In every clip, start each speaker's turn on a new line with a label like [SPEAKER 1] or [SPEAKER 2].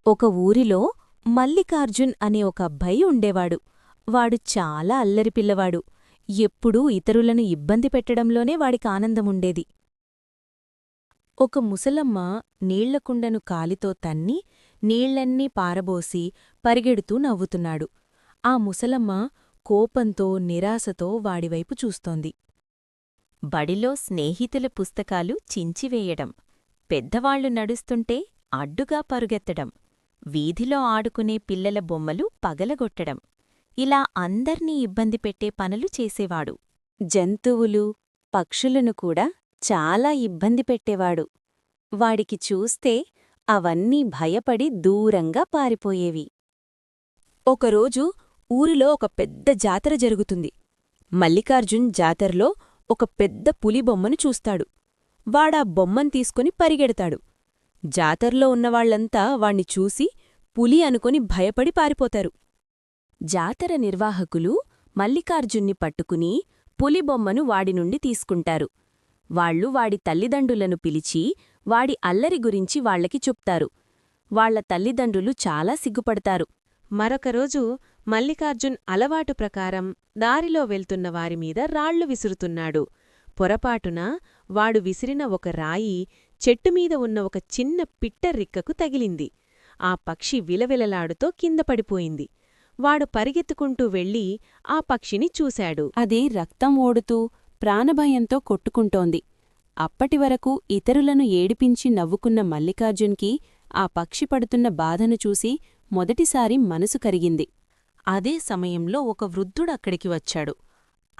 [SPEAKER 1] ఒక ఊరిలో మల్లికార్జున్ అనే ఒక అబ్బాయి ఉండేవాడు. వాడు చాలా అల్లరి పిల్లవాడు. ఎప్పుడూ ఇతరులను ఇబ్బంది పెట్టడంలోనే వాడికానందముండేది. ఒక ముసలమ్మ నీళ్లకుండను కాలితో తన్ని నీళ్లన్నీ పారబోసి పరిగెడుతూ నవ్వుతున్నాడు. ఆ ముసలమ్మ కోపంతో నిరాశతో వాడివైపు చూస్తోంది.
[SPEAKER 2] బడిలో స్నేహితుల పుస్తకాలు చించివేయడం, పెద్దవాళ్లు నడుస్తుంటే అడ్డుగా పరుగెత్తడం, వీధిలో ఆడుకునే పిల్లల బొమ్మలు పగలగొట్టడం, ఇలా అందర్నీ ఇబ్బంది పెట్టే పనులు చేసేవాడు.
[SPEAKER 1] జంతువులు, పక్షులను కూడా చాలా ఇబ్బంది పెట్టేవాడు. వాడికి చూస్తే అవన్నీ భయపడి దూరంగా పారిపోయేవి. ఒకరోజు ఊరిలో ఒక పెద్ద జాతర జరుగుతుంది. మల్లికార్జున్ జాతరలో ఒక పెద్ద పులి బొమ్మను చూస్తాడు. వాడా బొమ్మను తీసుకుని పరిగెడతాడు. జాతరలో ఉన్నవాళ్లంతా వాణ్ణి చూసి పులి అనుకొని భయపడి పారిపోతారు. జాతర నిర్వాహకులు మల్లికార్జున్ని పట్టుకుని పులిబొమ్మను వాడినుండి తీసుకుంటారు. వాళ్లు వాడి తల్లిదండ్రులను పిలిచి వాడి అల్లరి గురించి వాళ్లకి చెప్తారు. వాళ్ల తల్లిదండ్రులు చాలా సిగ్గుపడతారు.
[SPEAKER 3] మరొకరోజు మల్లికార్జున్ అలవాటు ప్రకారం దారిలో వెళ్తున్న వారిమీద రాళ్లు విసురుతున్నాడు. పొరపాటున వాడు విసిరిన ఒక రాయి చెట్టుమీద ఉన్న ఒక చిన్న పిట్టరిక్కకు తగిలింది. ఆ పక్షి విలవిలలాడుతో కింద పడిపోయింది. వాడు పరిగెత్తుకుంటూ వెళ్ళి ఆ పక్షిని చూశాడు.
[SPEAKER 1] అది రక్తం ఓడుతూ ప్రాణభయంతో కొట్టుకుంటోంది. అప్పటివరకు ఇతరులను ఏడిపించి నవ్వుకున్న మల్లికార్జున్కి ఆ పక్షి పడుతున్న బాధను చూసి మొదటిసారి మనసు కరిగింది.
[SPEAKER 2] అదే సమయంలో ఒక వృద్ధుడక్కడికి వచ్చాడు.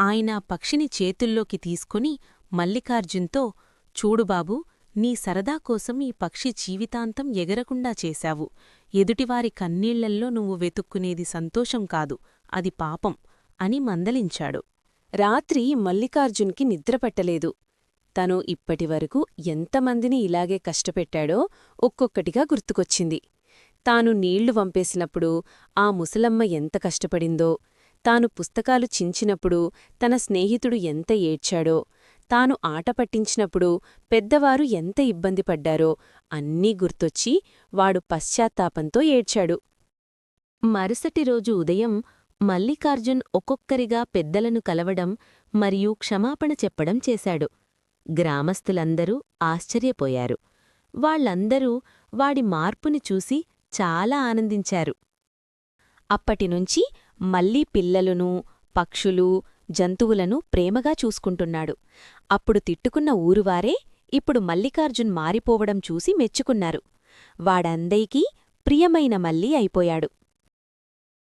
[SPEAKER 2] ఆయన పక్షిని చేతుల్లోకి తీసుకుని మల్లికార్జున్తో, చూడు బాబూ, నీ సరదా కోసం ఈ పక్షి జీవితాంతం ఎగరకుండా చేశావు. ఎదుటివారి కన్నీళ్లల్లో నువ్వు వెతుక్కునేది సంతోషం కాదు, అది పాపం అని మందలించాడు.
[SPEAKER 1] రాత్రి మల్లికార్జున్కి నిద్రపట్టలేదు. తను ఇప్పటివరకు ఎంతమందిని ఇలాగే కష్టపెట్టాడో ఒక్కొక్కటిగా గుర్తుకొచ్చింది. తాను నీళ్లు వంపేసినప్పుడు ఆ ముసలమ్మ ఎంత కష్టపడిందో, తాను పుస్తకాలు చించినప్పుడు తన స్నేహితుడు ఎంత ఏడ్చాడో, తాను ఆట పట్టించినప్పుడు పెద్దవారు ఎంత ఇబ్బంది పడ్డారో అన్నీ గుర్తొచ్చి వాడు పశ్చాత్తాపంతో ఏడ్చాడు.
[SPEAKER 2] మరుసటి రోజు ఉదయం మల్లికార్జున్ ఒక్కొక్కరిగా పెద్దలను కలవడం మరియు క్షమాపణ చెప్పడం చేశాడు. గ్రామస్తులందరూ ఆశ్చర్యపోయారు. వాళ్లందరూ వాడి మార్పుని చూసి చాలా ఆనందించారు. అప్పటినుంచి మళ్ళీ పిల్లలను, పక్షులు, జంతువులను ప్రేమగా చూసుకుంటున్నాడు. అప్పుడు తిట్టుకున్న ఊరువారే ఇప్పుడు మల్లికార్జున్ మారిపోవడం చూసి మెచ్చుకున్నారు. వాడందరికీ ప్రియమైన మల్లి అయిపోయాడు.